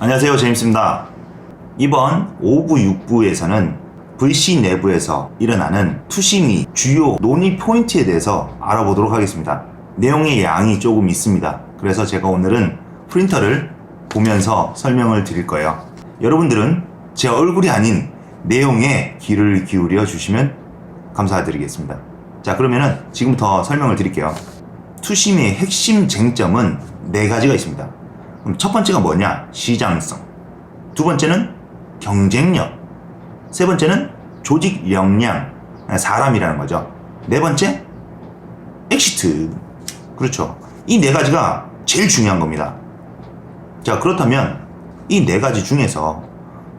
안녕하세요, 제임스입니다. 이번 5부, 6부에서는 VC 내부에서 일어나는 투심이 주요 논의 포인트에 대해서 알아보도록 하겠습니다. 내용의 양이 조금 있습니다. 그래서 제가 오늘은 프린터를 보면서 설명을 드릴 거예요. 여러분들은 제 얼굴이 아닌 내용에 귀를 기울여 주시면 감사드리겠습니다. 자, 그러면은 지금부터 설명을 드릴게요. 투심의 핵심 쟁점은 4가지가 있습니다. 그럼 첫 번째가 뭐냐? 시장성. 두 번째는 경쟁력. 세 번째는 조직 역량, 사람이라는 거죠. 네 번째, 엑시트. 그렇죠. 이 4가지가 제일 중요한 겁니다. 자, 그렇다면 이 4가지 중에서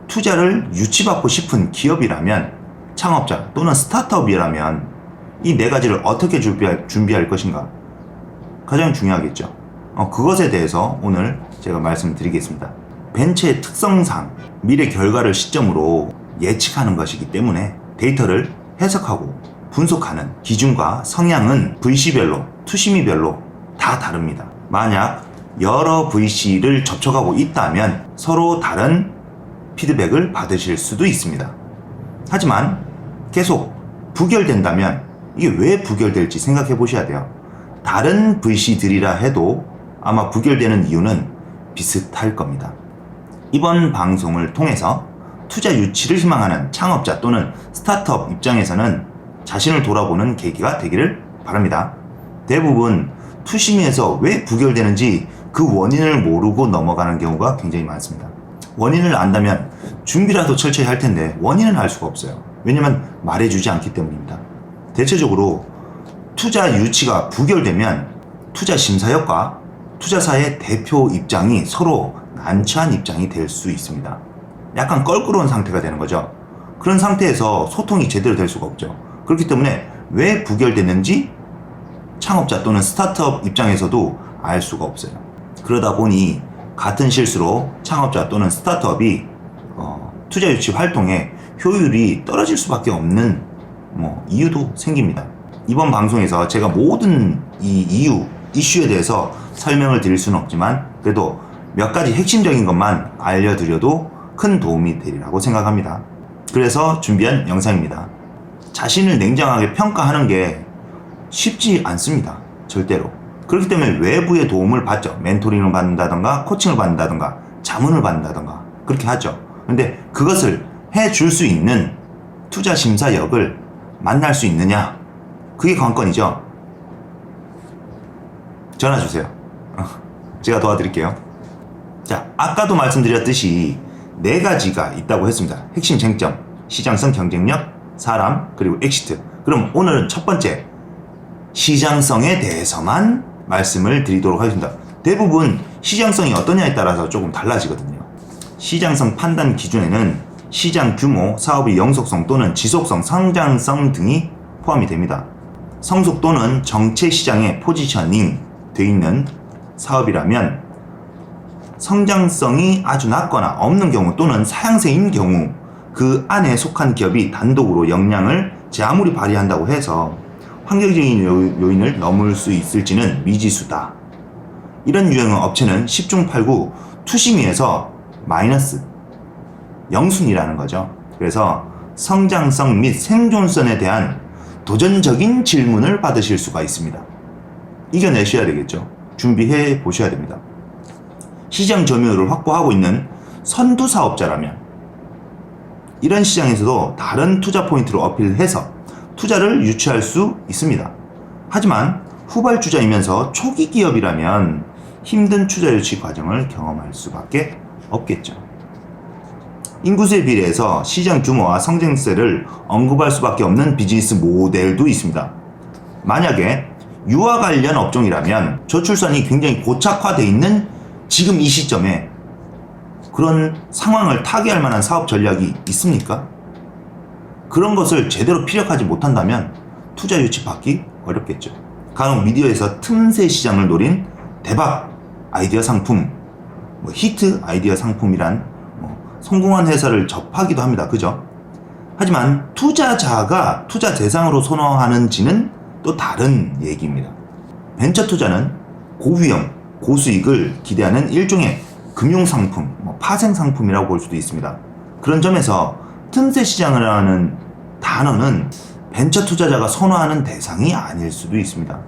투자를 유치받고 싶은 기업이라면, 창업자 또는 스타트업이라면 이 4가지를 어떻게 준비할 것인가? 가장 중요하겠죠. 그것에 대해서 오늘 제가 말씀드리겠습니다. 벤처의 특성상 미래 결과를 시점으로 예측하는 것이기 때문에 데이터를 해석하고 분석하는 기준과 성향은 VC별로, 투심이별로 다 다릅니다. 만약 여러 VC를 접촉하고 있다면 서로 다른 피드백을 받으실 수도 있습니다. 하지만 계속 부결된다면 이게 왜 부결될지 생각해 보셔야 돼요. 다른 VC들이라 해도 아마 부결되는 이유는 비슷할 겁니다. 이번 방송을 통해서 투자 유치를 희망하는 창업자 또는 스타트업 입장에서는 자신을 돌아보는 계기가 되기를 바랍니다. 대부분 투심에서 왜 부결되는지 그 원인을 모르고 넘어가는 경우가 굉장히 많습니다. 원인을 안다면 준비라도 철저히 할 텐데 원인을 알 수가 없어요. 왜냐면 말해주지 않기 때문입니다. 대체적으로 투자 유치가 부결되면 투자 심사역과 투자사의 대표 입장이 서로 난처한 입장이 될 수 있습니다. 약간 껄끄러운 상태가 되는 거죠. 그런 상태에서 소통이 제대로 될 수가 없죠. 그렇기 때문에 왜 부결됐는지 창업자 또는 스타트업 입장에서도 알 수가 없어요. 그러다 보니 같은 실수로 창업자 또는 스타트업이 투자 유치 활동의 효율이 떨어질 수밖에 없는 이유도 생깁니다. 이번 방송에서 제가 모든 이 이슈에 대해서 설명을 드릴 수는 없지만 그래도 몇 가지 핵심적인 것만 알려드려도 큰 도움이 되리라고 생각합니다. 그래서 준비한 영상입니다. 자신을 냉정하게 평가하는 게 쉽지 않습니다. 절대로. 그렇기 때문에 외부의 도움을 받죠. 멘토링을 받는다던가 코칭을 받는다던가 자문을 받는다던가 그렇게 하죠. 근데 그것을 해줄 수 있는 투자 심사역을 만날 수 있느냐? 그게 관건이죠. 전화 주세요. 제가 도와드릴게요. 자, 아까도 말씀드렸듯이 4가지가 있다고 했습니다. 핵심 쟁점, 시장성, 경쟁력, 사람, 그리고 엑시트. 그럼 오늘은 첫 번째, 시장성에 대해서만 말씀을 드리도록 하겠습니다. 대부분 시장성이 어떠냐에 따라서 조금 달라지거든요. 시장성 판단 기준에는 시장 규모, 사업의 영속성 또는 지속성, 성장성 등이 포함이 됩니다. 성숙 또는 정체 시장에 포지셔닝 돼 있는 사업이라면 성장성이 아주 낮거나 없는 경우 또는 사양세인 경우 그 안에 속한 기업이 단독으로 역량을 제 아무리 발휘한다고 해서 환경적인 요인을 넘을 수 있을지는 미지수다. 이런 유형의 업체는 10중 8구 투심위에서 마이너스, 영순이라는 거죠. 그래서 성장성 및 생존성에 대한 도전적인 질문을 받으실 수가 있습니다. 이겨내셔야 되겠죠. 준비해 보셔야 됩니다. 시장 점유율을 확보하고 있는 선두 사업자라면 이런 시장에서도 다른 투자 포인트를 어필해서 투자를 유치할 수 있습니다. 하지만 후발주자이면서 초기 기업이라면 힘든 투자 유치 과정을 경험할 수밖에 없겠죠. 인구수에 비례해서 시장 규모와 성장세를 언급할 수밖에 없는 비즈니스 모델도 있습니다. 만약에 유아 관련 업종이라면 저출산이 굉장히 고착화되어 있는 지금 이 시점에 그런 상황을 타개할 만한 사업 전략이 있습니까? 그런 것을 제대로 피력하지 못한다면 투자 유치 받기 어렵겠죠. 간혹 미디어에서 틈새 시장을 노린 대박 아이디어 상품, 히트 아이디어 상품이란 성공한 회사를 접하기도 합니다. 그죠? 하지만 투자자가 투자 대상으로 선호하는지는 또 다른 얘기입니다. 벤처 투자는 고위험, 고수익을 기대하는 일종의 금융상품, 파생상품이라고 볼 수도 있습니다. 그런 점에서 틈새 시장이라는 단어는 벤처 투자자가 선호하는 대상이 아닐 수도 있습니다.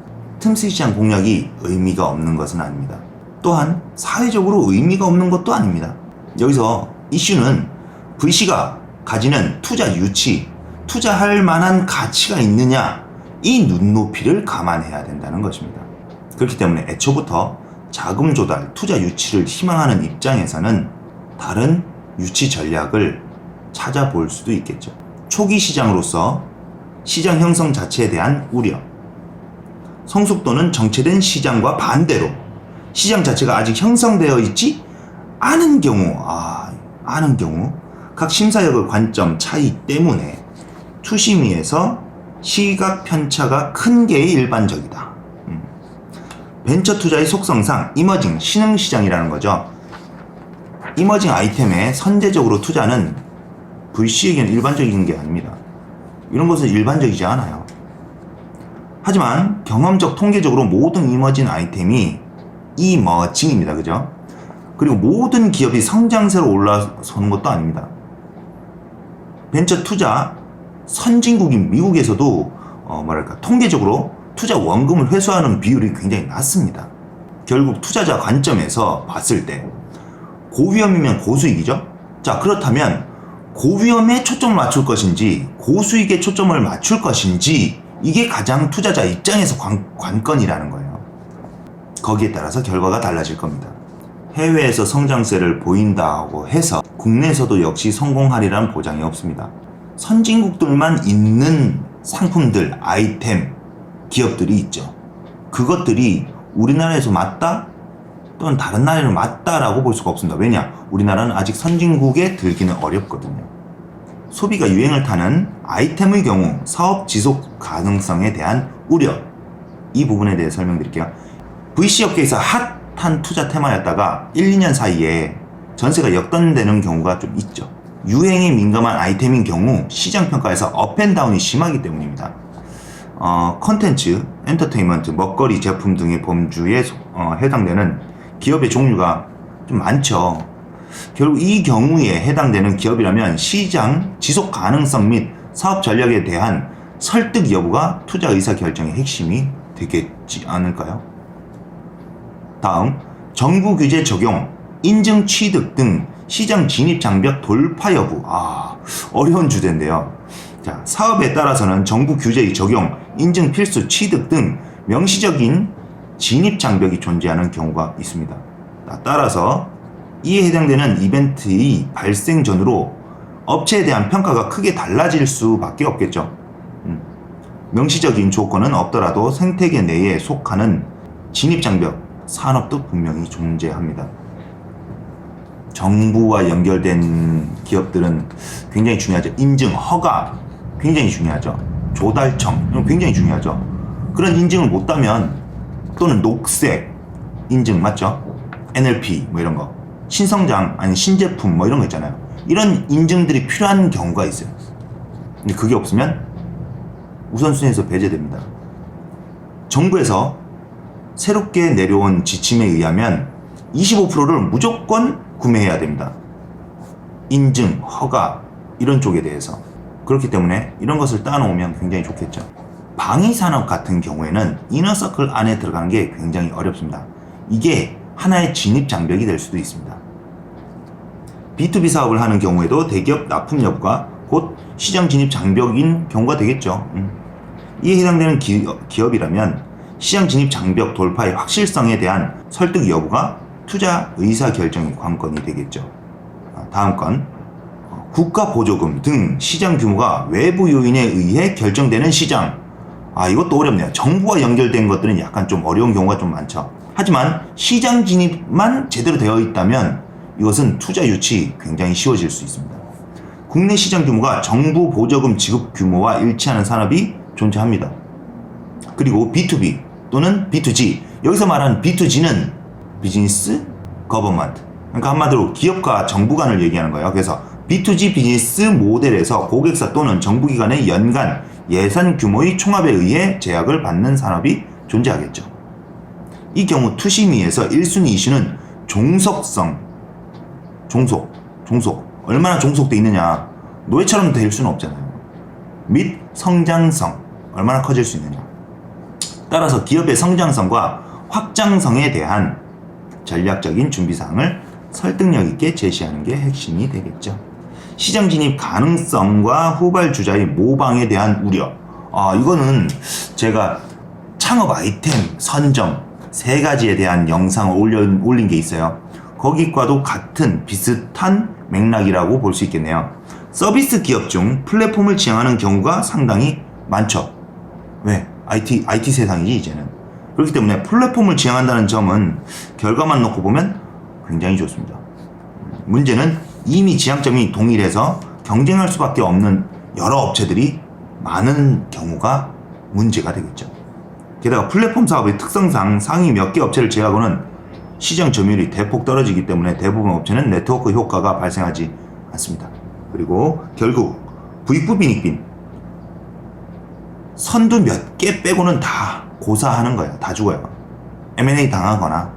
틈새 시장 공략이 의미가 없는 것은 아닙니다. 또한 사회적으로 의미가 없는 것도 아닙니다. 여기서 이슈는 VC가 가지는 투자 유치, 투자할 만한 가치가 있느냐, 이 눈높이를 감안해야 된다는 것입니다. 그렇기 때문에 애초부터 자금 조달, 투자 유치를 희망하는 입장에서는 다른 유치 전략을 찾아볼 수도 있겠죠. 초기 시장으로서 시장 형성 자체에 대한 우려, 성숙도는 정체된 시장과 반대로 시장 자체가 아직 형성되어 있지 않은 경우, 각 심사역의 관점 차이 때문에 투심위에서 시각 편차가 큰 게 일반적이다. 벤처 투자의 속성상 이머징, 신흥 시장이라는 거죠. 이머징 아이템에 선제적으로 투자는 VC에게는 일반적인 게 아닙니다. 이런 것은 일반적이지 않아요. 하지만 경험적 통계적으로 모든 이머징 아이템이 이머징입니다. 그죠? 그리고 모든 기업이 성장세로 올라서는 것도 아닙니다. 벤처 투자 선진국인 미국에서도 통계적으로 투자 원금을 회수하는 비율이 굉장히 낮습니다. 결국 투자자 관점에서 봤을 때 고위험이면 고수익이죠. 자, 그렇다면 고위험에 초점을 맞출 것인지 고수익에 초점을 맞출 것인지 이게 가장 투자자 입장에서 관건이라는 거예요. 거기에 따라서 결과가 달라질 겁니다. 해외에서 성장세를 보인다고 해서 국내에서도 역시 성공하리라는 보장이 없습니다. 선진국들만 있는 상품들, 아이템, 기업들이 있죠. 그것들이 우리나라에서 맞다? 또는 다른 나라에서 맞다라고 볼 수가 없습니다. 왜냐? 우리나라는 아직 선진국에 들기는 어렵거든요. 소비가 유행을 타는 아이템의 경우 사업 지속 가능성에 대한 우려, 이 부분에 대해 설명드릴게요. VC 업계에서 핫한 투자 테마였다가 1, 2년 사이에 전세가 역전되는 경우가 좀 있죠. 유행에 민감한 아이템인 경우 시장 평가에서 업앤다운이 심하기 때문입니다. 컨텐츠, 엔터테인먼트, 먹거리 제품 등의 범주에 해당되는 기업의 종류가 좀 많죠. 결국 이 경우에 해당되는 기업이라면 시장 지속 가능성 및 사업 전략에 대한 설득 여부가 투자 의사 결정의 핵심이 되겠지 않을까요? 다음, 정부 규제 적용, 인증 취득 등 시장 진입 장벽 돌파 여부. 어려운 주제인데요. 자, 사업에 따라서는 정부 규제의 적용, 인증 필수 취득 등 명시적인 진입 장벽이 존재하는 경우가 있습니다. 따라서 이에 해당되는 이벤트의 발생 전후로 업체에 대한 평가가 크게 달라질 수밖에 없겠죠. 명시적인 조건은 없더라도 생태계 내에 속하는 진입 장벽, 산업도 분명히 존재합니다. 정부와 연결된 기업들은 굉장히 중요하죠. 인증, 허가 굉장히 중요하죠. 조달청 굉장히 중요하죠. 그런 인증을 못 따면 또는 녹색 인증 맞죠? NLP 이런 거, 신성장 아니 신제품 이런 거 있잖아요. 이런 인증들이 필요한 경우가 있어요. 근데 그게 없으면 우선순위에서 배제됩니다. 정부에서 새롭게 내려온 지침에 의하면 25%를 무조건 구매해야 됩니다. 인증, 허가 이런 쪽에 대해서. 그렇기 때문에 이런 것을 따놓으면 굉장히 좋겠죠. 방위산업 같은 경우에는 이너서클 안에 들어가는 게 굉장히 어렵습니다. 이게 하나의 진입 장벽이 될 수도 있습니다. B2B 사업을 하는 경우에도 대기업 납품 여부가 곧 시장 진입 장벽인 경우가 되겠죠. 이에 해당되는 기업이라면 시장 진입 장벽 돌파의 확실성에 대한 설득 여부가 투자 의사 결정의 관건이 되겠죠. 다음 건 국가 보조금 등 시장 규모가 외부 요인에 의해 결정되는 시장. 이것도 어렵네요. 정부와 연결된 것들은 약간 좀 어려운 경우가 좀 많죠. 하지만 시장 진입만 제대로 되어 있다면 이것은 투자 유치 굉장히 쉬워질 수 있습니다. 국내 시장 규모가 정부 보조금 지급 규모와 일치하는 산업이 존재합니다. 그리고 B2B 또는 B2G, 여기서 말하는 B2G는 비즈니스 거버먼트, 그러니까 한마디로 기업과 정부 간을 얘기하는 거예요. 그래서 B2G 비즈니스 모델에서 고객사 또는 정부기관의 연간 예산 규모의 총합에 의해 제약을 받는 산업이 존재하겠죠. 이 경우 투심위에서 1순위 이슈는 종속성 종속. 얼마나 종속돼 있느냐. 노예처럼 될 수는 없잖아요. 및 성장성. 얼마나 커질 수 있느냐. 따라서 기업의 성장성과 확장성에 대한 전략적인 준비사항을 설득력 있게 제시하는 게 핵심이 되겠죠. 시장 진입 가능성과 후발주자의 모방에 대한 우려. 이거는 제가 창업 아이템 선점 3가지에 대한 영상을 올린 게 있어요. 거기과도 같은 비슷한 맥락이라고 볼 수 있겠네요. 서비스 기업 중 플랫폼을 지향하는 경우가 상당히 많죠. 왜? IT 세상이지 이제는. 그렇기 때문에 플랫폼을 지향한다는 점은 결과만 놓고 보면 굉장히 좋습니다. 문제는 이미 지향점이 동일해서 경쟁할 수밖에 없는 여러 업체들이 많은 경우가 문제가 되겠죠. 게다가 플랫폼 사업의 특성상 상위 몇 개 업체를 제외하고는 시장 점유율이 대폭 떨어지기 때문에 대부분 업체는 네트워크 효과가 발생하지 않습니다. 그리고 결국 부익부 빈익빈 선두 몇 개 빼고는 다 고사하는 거예요. 다 죽어요. M&A 당하거나.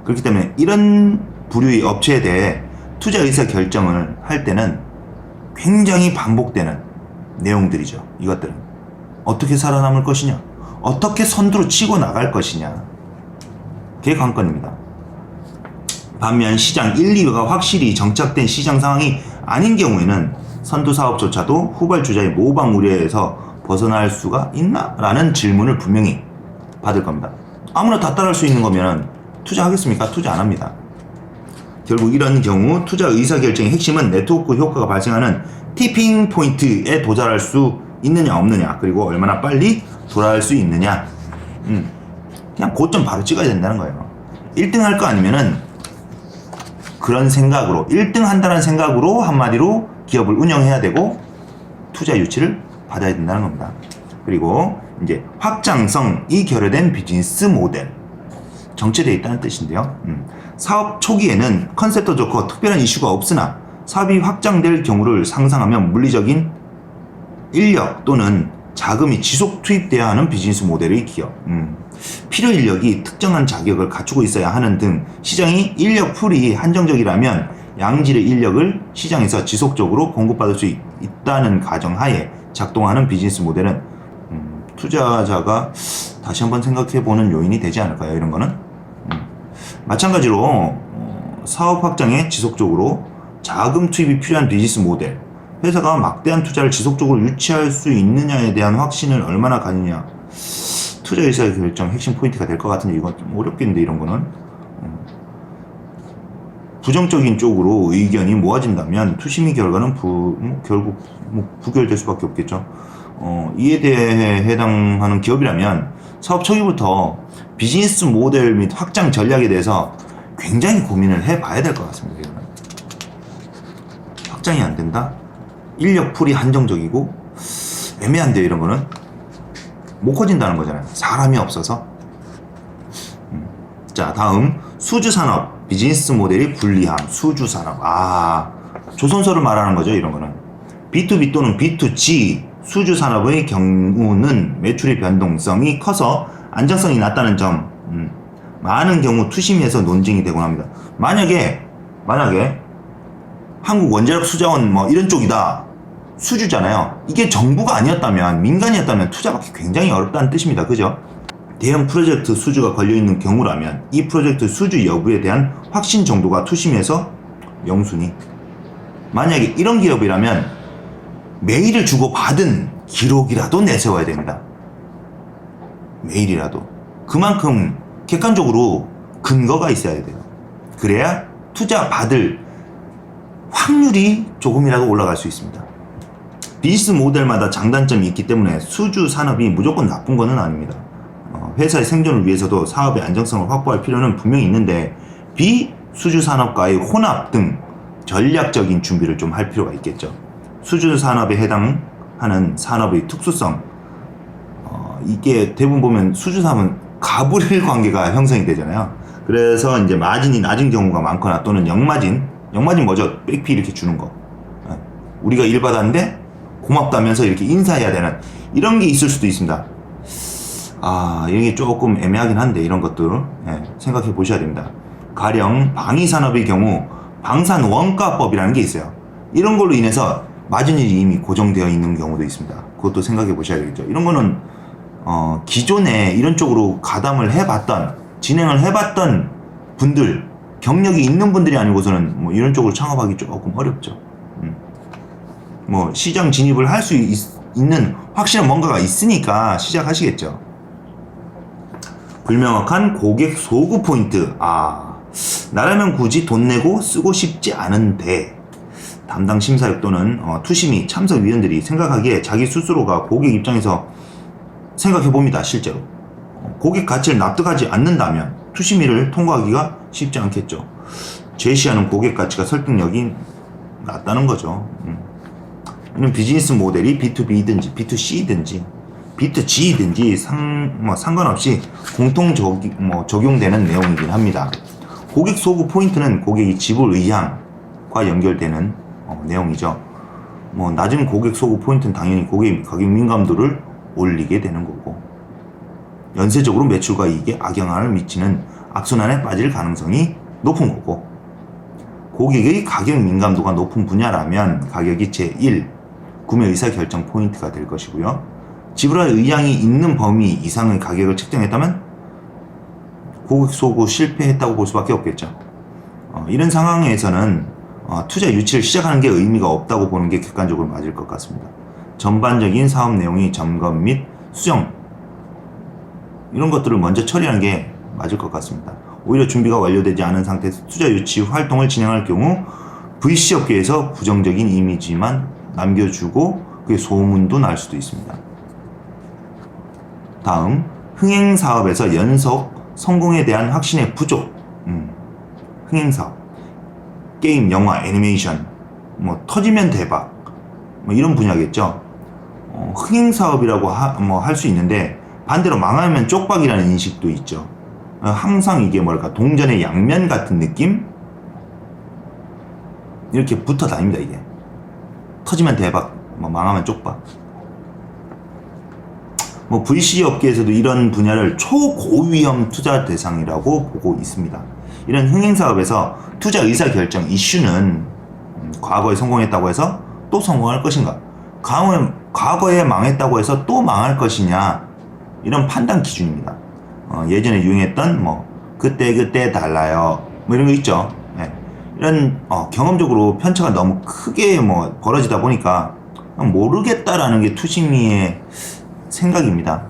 그렇기 때문에 이런 부류의 업체에 대해 투자 의사 결정을 할 때는 굉장히 반복되는 내용들이죠. 이것들은 어떻게 살아남을 것이냐, 어떻게 선두로 치고 나갈 것이냐, 그게 관건입니다. 반면 시장 1, 2위가 확실히 정착된 시장 상황이 아닌 경우에는 선두 사업조차도 후발주자의 모방 우려에서 벗어날 수가 있나? 라는 질문을 분명히 받을 겁니다. 아무나 다 따라할 수 있는 거면 투자하겠습니까? 투자 안 합니다. 결국 이런 경우 투자 의사결정의 핵심은 네트워크 효과가 발생하는 티핑 포인트에 도달할 수 있느냐 없느냐, 그리고 얼마나 빨리 돌아갈 수 있느냐. 그냥 고점 바로 찍어야 된다는 거예요. 1등 할 거 아니면은 그런 생각으로 1등 한다는 생각으로 한마디로 기업을 운영해야 되고 투자 유치를 받아야 된다는 겁니다. 그리고 이제 확장성이 결여된 비즈니스 모델, 정체되어 있다는 뜻인데요. 사업 초기에는 컨셉도 좋고 특별한 이슈가 없으나 사업이 확장될 경우를 상상하면 물리적인 인력 또는 자금이 지속 투입돼야 하는 비즈니스 모델의 기업, 필요 인력이 특정한 자격을 갖추고 있어야 하는 등 시장이 인력 풀이 한정적이라면 양질의 인력을 시장에서 지속적으로 공급받을 수 있다는 가정하에 작동하는 비즈니스 모델은 투자자가 다시 한번 생각해보는 요인이 되지 않을까요? 이런 거는 마찬가지로 사업 확장에 지속적으로 자금 투입이 필요한 비즈니스 모델, 회사가 막대한 투자를 지속적으로 유치할 수 있느냐에 대한 확신을 얼마나 가느냐, 투자 의사 결정 핵심 포인트가 될 것 같은데 이건 좀 어렵겠는데, 이런 거는 부정적인 쪽으로 의견이 모아진다면 투심의 결과는 결국 부결될 수밖에 없겠죠. 이에 대해 해당하는 기업이라면 사업 초기부터 비즈니스 모델 및 확장 전략에 대해서 굉장히 고민을 해봐야 될 것 같습니다. 이거는. 확장이 안 된다? 인력 풀이 한정적이고 애매한데요. 이런 거는 못 커진다는 거잖아요. 사람이 없어서. 자, 다음 수주산업 비즈니스 모델이 불리함. 수주산업, 조선소를 말하는 거죠. 이런 거는 B2B 또는 B2G 수주산업의 경우는 매출의 변동성이 커서 안정성이 낮다는 점, 많은 경우 투심에서 논쟁이 되곤 합니다. 만약에 한국원자력수자원 뭐 이런 쪽이다, 수주잖아요. 이게 정부가 아니었다면, 민간이었다면 투자받기 굉장히 어렵다는 뜻입니다. 그죠? 대형 프로젝트 수주가 걸려있는 경우라면 이 프로젝트 수주 여부에 대한 확신 정도가 투심에서 영순위. 만약에 이런 기업이라면 메일을 주고 받은 기록이라도 내세워야 됩니다. 메일이라도. 그만큼 객관적으로 근거가 있어야 돼요. 그래야 투자 받을 확률이 조금이라도 올라갈 수 있습니다. 비즈니스 모델마다 장단점이 있기 때문에 수주 산업이 무조건 나쁜 것은 아닙니다. 회사의 생존을 위해서도 사업의 안정성을 확보할 필요는 분명히 있는데 비수주 산업과의 혼합 등 전략적인 준비를 좀 할 필요가 있겠죠. 수주 산업에 해당하는 산업의 특수성, 이게 대부분 보면 수주 산업은 가불일 관계가 형성이 되잖아요. 그래서 이제 마진이 낮은 경우가 많거나 또는 영마진 뭐죠? 백피 이렇게 주는 거. 우리가 일 받았는데 고맙다면서 이렇게 인사해야 되는 이런 게 있을 수도 있습니다. 이게 조금 애매하긴 한데 이런 것들 생각해 보셔야 됩니다. 가령 방위산업의 경우 방산 원가법이라는 게 있어요. 이런 걸로 인해서 마진율이 이미 고정되어 있는 경우도 있습니다. 그것도 생각해 보셔야 되겠죠. 이런 거는 기존에 이런 쪽으로 가담을 해봤던, 진행을 해봤던 분들, 경력이 있는 분들이 아니고서는 뭐 이런 쪽으로 창업하기 조금 어렵죠. 뭐 시장 진입을 할 수 있는 확실한 뭔가가 있으니까 시작하시겠죠. 불명확한 고객 소구 포인트. 나라면 굳이 돈 내고 쓰고 싶지 않은데, 담당 심사역 또는 투심이 참석위원들이 생각하기에 자기 스스로가 고객 입장에서 생각해 봅니다. 실제로 고객 가치를 납득하지 않는다면 투심위를 통과하기가 쉽지 않겠죠. 제시하는 고객 가치가 설득력이 낮다는 거죠. 이런 비즈니스 모델이 B2B든지 B2C든지 B2G든지 상관없이 공통 적용되는 내용이긴 합니다. 고객 소구 포인트는 고객이 지불 의향과 연결되는 내용이죠. 낮은 고객 소구 포인트는 당연히 고객 가격 민감도를 올리게 되는 거고, 연쇄적으로 매출과 이익에 악영향을 미치는 악순환에 빠질 가능성이 높은 거고, 고객의 가격 민감도가 높은 분야라면 가격이 제1 구매 의사결정 포인트가 될 것이고요. 지불할 의향이 있는 범위 이상의 가격을 책정했다면 고객 소구 실패했다고 볼 수밖에 없겠죠. 이런 상황에서는 투자 유치를 시작하는 게 의미가 없다고 보는 게 객관적으로 맞을 것 같습니다. 전반적인 사업 내용이 점검 및 수정, 이런 것들을 먼저 처리하는 게 맞을 것 같습니다. 오히려 준비가 완료되지 않은 상태에서 투자 유치 활동을 진행할 경우 VC 업계에서 부정적인 이미지만 남겨주고 그게 소문도 날 수도 있습니다. 다음, 흥행사업에서 연속 성공에 대한 확신의 부족. 흥행사업, 게임, 영화, 애니메이션, 터지면 대박, 이런 분야겠죠. 흥행사업이라고 할 수 있는데 반대로 망하면 쪽박이라는 인식도 있죠. 항상 이게 동전의 양면 같은 느낌? 이렇게 붙어 다닙니다. 이게 터지면 대박, 망하면 쪽박. VC 업계에서도 이런 분야를 초고위험 투자 대상이라고 보고 있습니다. 이런 흥행사업에서 투자 의사결정 이슈는 과거에 성공했다고 해서 또 성공할 것인가, 과거에 망했다고 해서 또 망할 것이냐, 이런 판단 기준입니다. 예전에 유행했던 그때 달라요, 이런 거 있죠. 네. 이런 경험적으로 편차가 너무 크게 벌어지다 보니까 모르겠다라는 게 투심이의 생각입니다.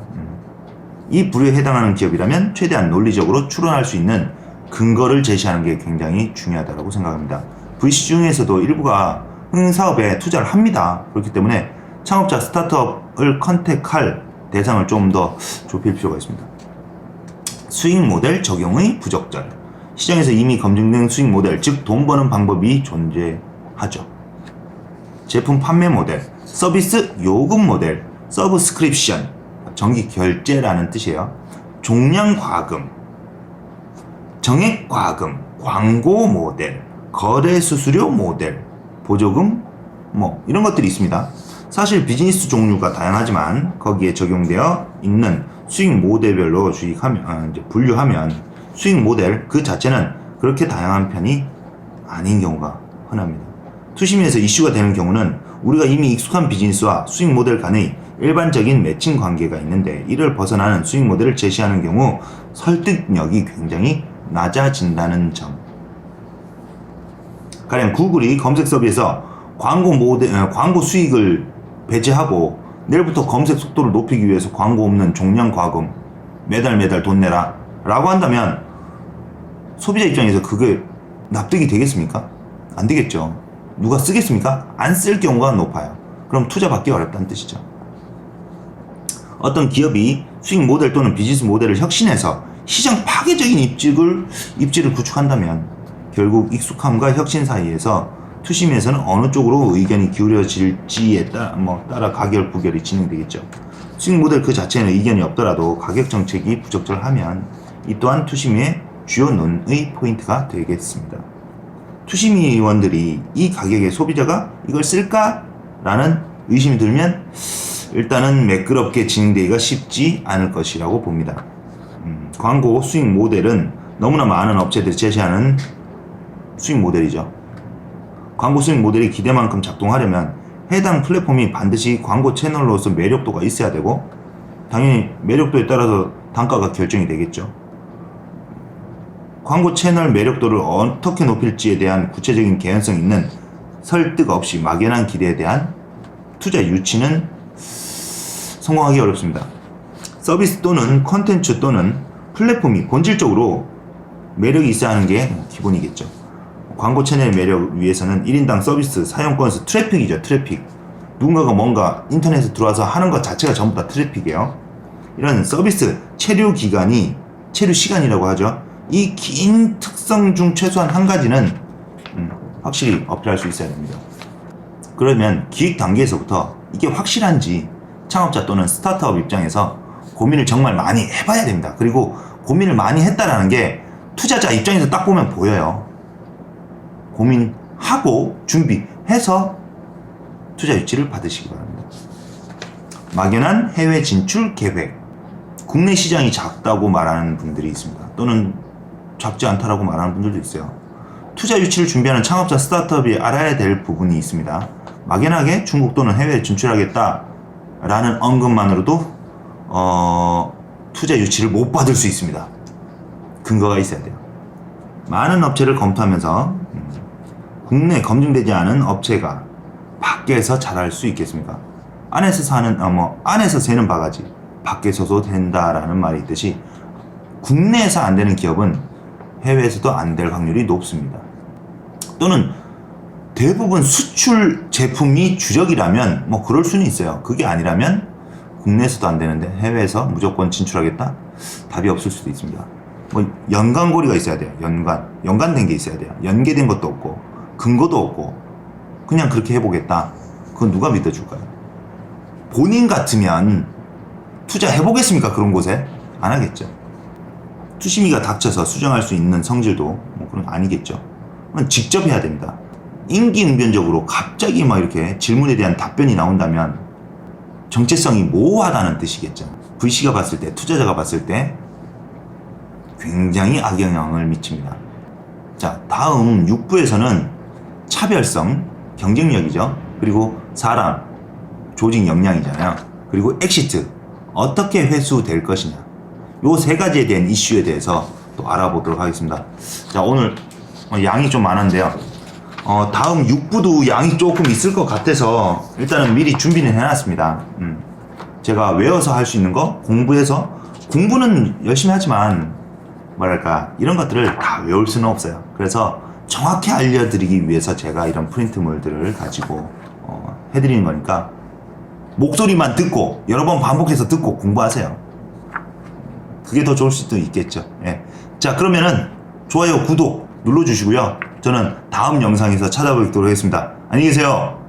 이 부류에 해당하는 기업이라면 최대한 논리적으로 추론할 수 있는 근거를 제시하는 게 굉장히 중요하다고 생각합니다. VC 중에서도 일부가 흥행사업에 투자를 합니다. 그렇기 때문에 창업자 스타트업을 컨택할 대상을 좀 더 좁힐 필요가 있습니다. 수익 모델 적용의 부적절. 시장에서 이미 검증된 수익 모델, 즉 돈 버는 방법이 존재하죠. 제품 판매 모델, 서비스 요금 모델, 서브스크립션, 정기 결제라는 뜻이에요. 종량 과금, 정액 과금, 광고 모델, 거래 수수료 모델, 보조금, 이런 것들이 있습니다. 사실 비즈니스 종류가 다양하지만 거기에 적용되어 있는 수익 모델별로 분류하면 수익 모델 그 자체는 그렇게 다양한 편이 아닌 경우가 흔합니다. 투심에서 이슈가 되는 경우는 우리가 이미 익숙한 비즈니스와 수익 모델 간의 일반적인 매칭 관계가 있는데, 이를 벗어나는 수익 모델을 제시하는 경우 설득력이 굉장히 낮아진다는 점. 가령 구글이 검색 서비스에서 광고 수익을 배제하고 내일부터 검색 속도를 높이기 위해서 광고 없는 종량 과금, 매달 돈 내라 라고 한다면 소비자 입장에서 그게 납득이 되겠습니까? 안 되겠죠. 누가 쓰겠습니까? 안 쓸 경우가 높아요. 그럼 투자받기 어렵다는 뜻이죠. 어떤 기업이 수익 모델 또는 비즈니스 모델을 혁신해서 시장 파괴적인 입지를 구축한다면 결국 익숙함과 혁신 사이에서 투심에서는 어느 쪽으로 의견이 기울어질지에 따라 가결부결이 진행되겠죠. 수익 모델 그 자체에는 의견이 없더라도 가격 정책이 부적절하면 이 또한 투심의 주요 논의 포인트가 되겠습니다. 투심위원들이 이 가격에 소비자가 이걸 쓸까라는 의심이 들면 일단은 매끄럽게 진행되기가 쉽지 않을 것이라고 봅니다. 광고 수익 모델은 너무나 많은 업체들이 제시하는 수익 모델이죠. 광고 수익 모델이 기대만큼 작동하려면 해당 플랫폼이 반드시 광고 채널로서 매력도가 있어야 되고, 당연히 매력도에 따라서 단가가 결정이 되겠죠. 광고 채널 매력도를 어떻게 높일지에 대한 구체적인 개연성 있는 설득 없이 막연한 기대에 대한 투자 유치는 성공하기 어렵습니다. 서비스 또는 컨텐츠 또는 플랫폼이 본질적으로 매력이 있어야 하는 게 기본이겠죠. 광고 채널의 매력 위해서는 1인당 서비스 사용 건수, 트래픽이죠. 트래픽. 누군가가 뭔가 인터넷에 들어와서 하는 것 자체가 전부 다 트래픽이에요. 이런 서비스 체류 기간이, 체류 시간이라고 하죠. 이 긴 특성 중 최소한 한 가지는 확실히 어필할 수 있어야 됩니다. 그러면 기획 단계에서부터 이게 확실한지 창업자 또는 스타트업 입장에서 고민을 정말 많이 해봐야 됩니다. 그리고 고민을 많이 했다라는 게 투자자 입장에서 딱 보면 보여요. 고민하고 준비해서 투자 유치를 받으시기 바랍니다. 막연한 해외 진출 계획. 국내 시장이 작다고 말하는 분들이 있습니다. 또는 작지 않다라고 말하는 분들도 있어요. 투자 유치를 준비하는 창업자 스타트업이 알아야 될 부분이 있습니다. 막연하게 중국 또는 해외에 진출하겠다라는 언급만으로도 투자 유치를 못 받을 수 있습니다. 근거가 있어야 돼요. 많은 업체를 검토하면서 국내 검증되지 않은 업체가 밖에서 잘할 수 있겠습니까? 안에서 새는 바가지 밖에서도 된다라는 말이 있듯이, 국내에서 안 되는 기업은 해외에서도 안 될 확률이 높습니다. 또는 대부분 수출 제품이 주력이라면 뭐 그럴 수는 있어요. 그게 아니라면 국내에서도 안 되는데 해외에서 무조건 진출하겠다? 답이 없을 수도 있습니다. 뭐 연관고리가 있어야 돼요. 연관된 게 있어야 돼요. 연계된 것도 없고 근거도 없고 그냥 그렇게 해보겠다. 그건 누가 믿어줄까요? 본인 같으면 투자해보겠습니까? 그런 곳에? 안 하겠죠. 투심이가 닥쳐서 수정할 수 있는 성질도 뭐 그런 거 아니겠죠. 그건 직접 해야 됩니다. 임기응변적으로 갑자기 막 이렇게 질문에 대한 답변이 나온다면 정체성이 모호하다는 뜻이겠죠. VC가 봤을 때, 투자자가 봤을 때 굉장히 악영향을 미칩니다. 자, 다음 6부에서는 차별성, 경쟁력이죠. 그리고 사람, 조직 역량이잖아요. 그리고 엑시트, 어떻게 회수될 것이냐. 요 세 가지에 대한 이슈에 대해서 또 알아보도록 하겠습니다. 자, 오늘 양이 좀 많은데요. 다음 6부도 양이 조금 있을 것 같아서 일단은 미리 준비는 해놨습니다. 제가 외워서 할 수 있는 거, 공부는 열심히 하지만 뭐랄까 이런 것들을 다 외울 수는 없어요. 그래서 정확히 알려드리기 위해서 제가 이런 프린트물들을 가지고 해드리는 거니까 목소리만 듣고 여러 번 반복해서 듣고 공부하세요. 그게 더 좋을 수도 있겠죠. 예. 자, 그러면은 좋아요, 구독 눌러주시고요. 저는 다음 영상에서 찾아뵙도록 하겠습니다. 안녕히 계세요.